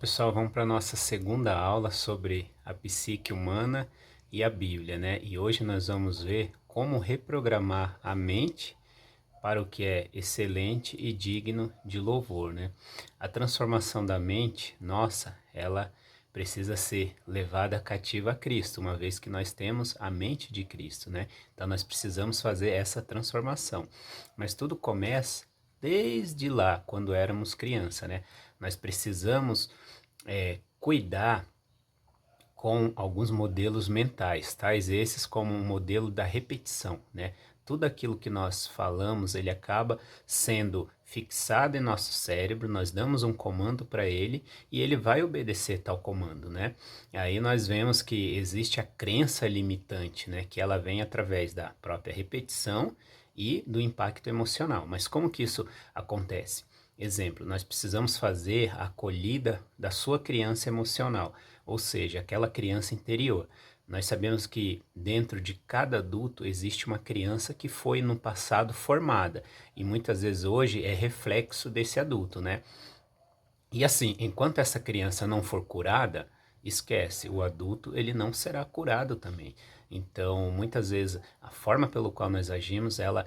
Pessoal, vamos para a nossa segunda aula sobre a psique humana e a Bíblia, né? E hoje nós vamos ver como reprogramar a mente para o que é excelente e digno de louvor, né? A transformação da mente, nossa, ela precisa ser levada cativa a Cristo, uma vez que nós temos a mente de Cristo, né? Então nós precisamos fazer essa transformação. Mas tudo começa desde lá, quando éramos criança, né? Nós precisamos cuidar com alguns modelos mentais, tais esses como um modelo da repetição, né? Tudo aquilo que nós falamos, ele acaba sendo fixado em nosso cérebro, nós damos um comando para ele e ele vai obedecer tal comando, né? Aí nós vemos que existe a crença limitante, né? Que ela vem através da própria repetição e do impacto emocional. Mas como que isso acontece? Exemplo, nós precisamos fazer a acolhida da sua criança emocional, ou seja, aquela criança interior. Nós sabemos que dentro de cada adulto existe uma criança que foi no passado formada e muitas vezes hoje é reflexo desse adulto, né? E assim, enquanto essa criança não for curada, esquece, o adulto ele não será curado também. Então, muitas vezes a forma pelo qual nós agimos, ela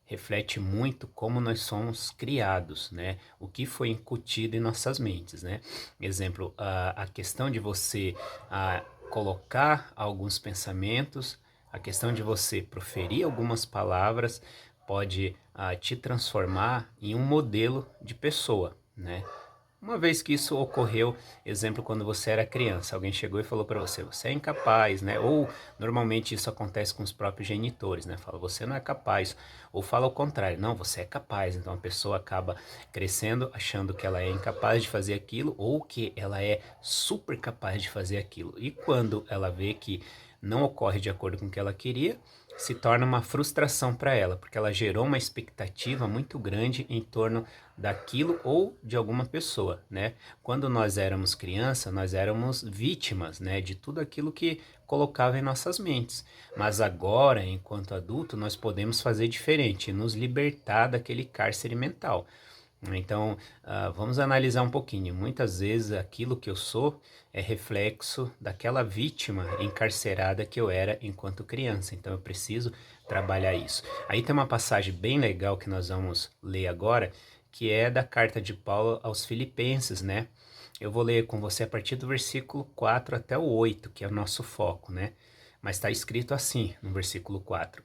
reflete muito como nós somos criados, né? O que foi incutido em nossas mentes, né? Exemplo, a questão de você colocar alguns pensamentos, a questão de você proferir algumas palavras pode te transformar em um modelo de pessoa, né? Uma vez que isso ocorreu, exemplo, quando você era criança, alguém chegou e falou para você, você é incapaz, né? Ou normalmente isso acontece com os próprios genitores, né? Fala, você não é capaz. Ou fala o contrário, não, você é capaz. Então a pessoa acaba crescendo achando que ela é incapaz de fazer aquilo ou que ela é super capaz de fazer aquilo. E quando ela vê que não ocorre de acordo com o que ela queria, se torna uma frustração para ela, porque ela gerou uma expectativa muito grande em torno daquilo ou de alguma pessoa, né? Quando nós éramos criança, nós éramos vítimas, né, de tudo aquilo que colocava em nossas mentes. Mas agora, enquanto adulto, nós podemos fazer diferente, nos libertar daquele cárcere mental. Então, vamos analisar um pouquinho. Muitas vezes aquilo que eu sou é reflexo daquela vítima encarcerada que eu era enquanto criança. Então, eu preciso trabalhar isso. Aí tem uma passagem bem legal que nós vamos ler agora, que é da carta de Paulo aos Filipenses, né? Eu vou ler com você a partir do versículo 4 até o 8, que é o nosso foco, né? Mas está escrito assim no versículo 4.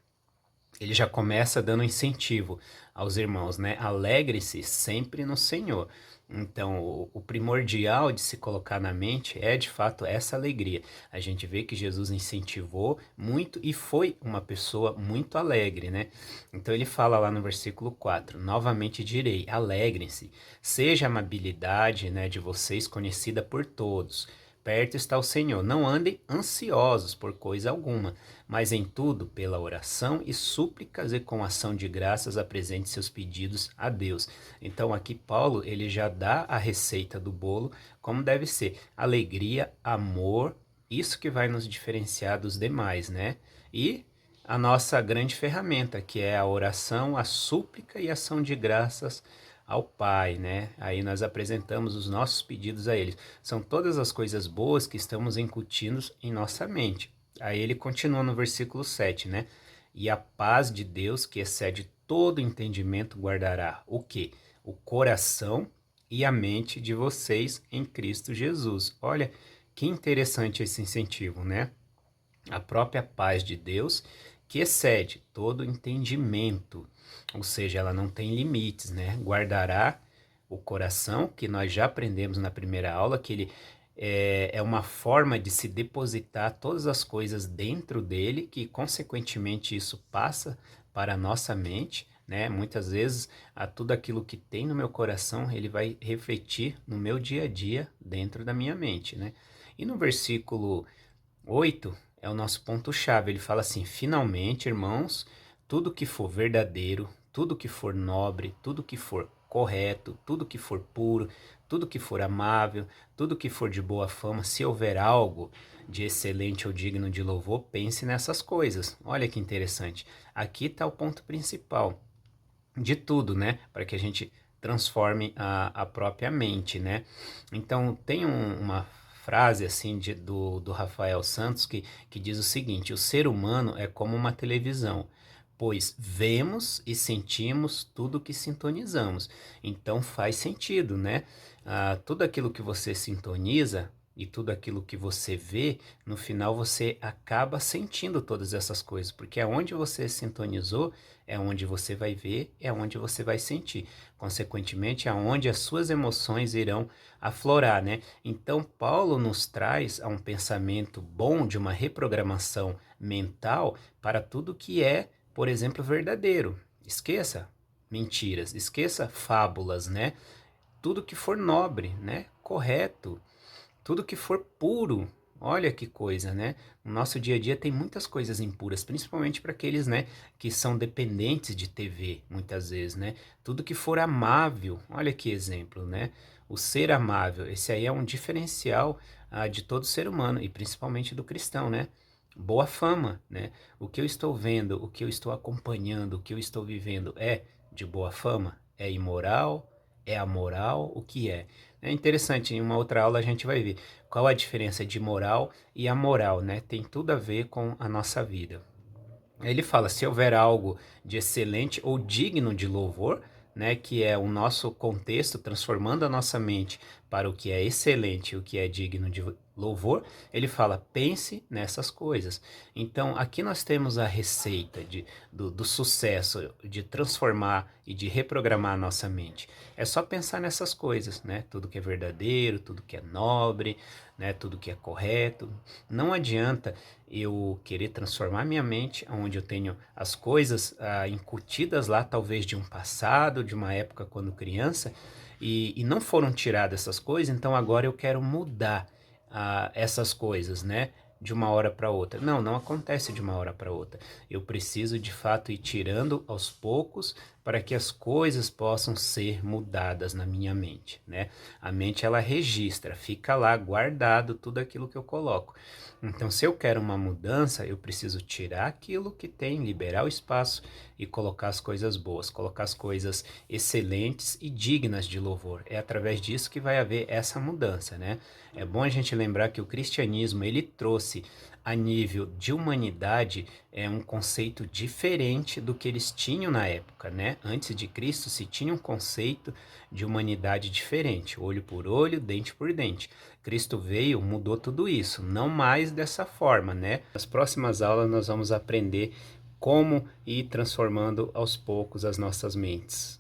Ele já começa dando incentivo aos irmãos, né? Alegre-se sempre no Senhor. Então, o primordial de se colocar na mente é de fato essa alegria. A gente vê que Jesus incentivou muito e foi uma pessoa muito alegre, né? Então, ele fala lá no versículo 4: novamente direi, alegrem-se, seja a amabilidade, né, de vocês conhecida por todos. Perto está o Senhor. Não andem ansiosos por coisa alguma, mas em tudo, pela oração e súplicas e com ação de graças, apresente seus pedidos a Deus. Então aqui Paulo, ele já dá a receita do bolo, como deve ser. Alegria, amor, isso que vai nos diferenciar dos demais, né? E a nossa grande ferramenta, que é a oração, a súplica e a ação de graças ao Pai, né? Aí nós apresentamos os nossos pedidos a Ele. São todas as coisas boas que estamos incutindo em nossa mente. Aí ele continua no versículo 7, né? E a paz de Deus, que excede todo entendimento, guardará o quê? O coração e a mente de vocês em Cristo Jesus. Olha que interessante esse incentivo, né? A própria paz de Deus que excede todo entendimento, ou seja, ela não tem limites, né? Guardará o coração, que nós já aprendemos na primeira aula, que ele é uma forma de se depositar todas as coisas dentro dele, que consequentemente isso passa para a nossa mente, né? Muitas vezes tudo aquilo que tem no meu coração, ele vai refletir no meu dia a dia dentro da minha mente, né? E no versículo 8 é o nosso ponto-chave. Ele fala assim: finalmente, irmãos, tudo que for verdadeiro, tudo que for nobre, tudo que for correto, tudo que for puro, tudo que for amável, tudo que for de boa fama, se houver algo de excelente ou digno de louvor, pense nessas coisas. Olha que interessante. Aqui está o ponto principal de tudo, né? Para que a gente transforme a própria mente, né? Então, tem uma frase assim do Rafael Santos que diz o seguinte: o ser humano é como uma televisão, pois vemos e sentimos tudo que sintonizamos. Então faz sentido, né? Tudo aquilo que você sintoniza e tudo aquilo que você vê, no final você acaba sentindo todas essas coisas, porque aonde você sintonizou é onde você vai ver, é onde você vai sentir. Consequentemente, aonde as suas emoções irão aflorar, né? Então, Paulo nos traz a um pensamento bom de uma reprogramação mental para tudo que é, por exemplo, verdadeiro. Esqueça mentiras, esqueça fábulas, né? Tudo que for nobre, né? Correto, tudo que for puro. Olha que coisa, né? No nosso dia a dia tem muitas coisas impuras, principalmente para aqueles, né, que são dependentes de TV, muitas vezes, né? Tudo que for amável, olha que exemplo, né? O ser amável, esse aí é um diferencial de todo ser humano e principalmente do cristão, né? Boa fama, né? O que eu estou vendo, o que eu estou acompanhando, o que eu estou vivendo é de boa fama? É imoral? É amoral? O que é? É interessante, em uma outra aula a gente vai ver qual a diferença de moral e amoral, né? Tem tudo a ver com a nossa vida. Ele fala, se houver algo de excelente ou digno de louvor, né, que é o nosso contexto transformando a nossa mente para o que é excelente e o que é digno de louvor, ele fala, pense nessas coisas. Então, aqui nós temos a receita do sucesso, de transformar e de reprogramar a nossa mente. É só pensar nessas coisas, né? Tudo que é verdadeiro, tudo que é nobre, né? Tudo que é correto. Não adianta eu querer transformar minha mente, onde eu tenho as coisas incutidas lá, talvez de um passado, de uma época quando criança, e não foram tiradas essas coisas, então agora eu quero mudar essas coisas, né? De uma hora para outra. Não, não acontece de uma hora para outra. Eu preciso de fato ir tirando aos poucos para que as coisas possam ser mudadas na minha mente, né? A mente ela registra, fica lá guardado tudo aquilo que eu coloco. Então, se eu quero uma mudança, eu preciso tirar aquilo que tem, liberar o espaço e colocar as coisas boas, colocar as coisas excelentes e dignas de louvor. É através disso que vai haver essa mudança, né? É bom a gente lembrar que o cristianismo, ele trouxe a nível de humanidade um conceito diferente do que eles tinham na época, né? Antes de Cristo se tinha um conceito de humanidade diferente, olho por olho, dente por dente. Cristo veio, mudou tudo isso, não mais dessa forma, né? Nas próximas aulas nós vamos aprender como ir transformando aos poucos as nossas mentes.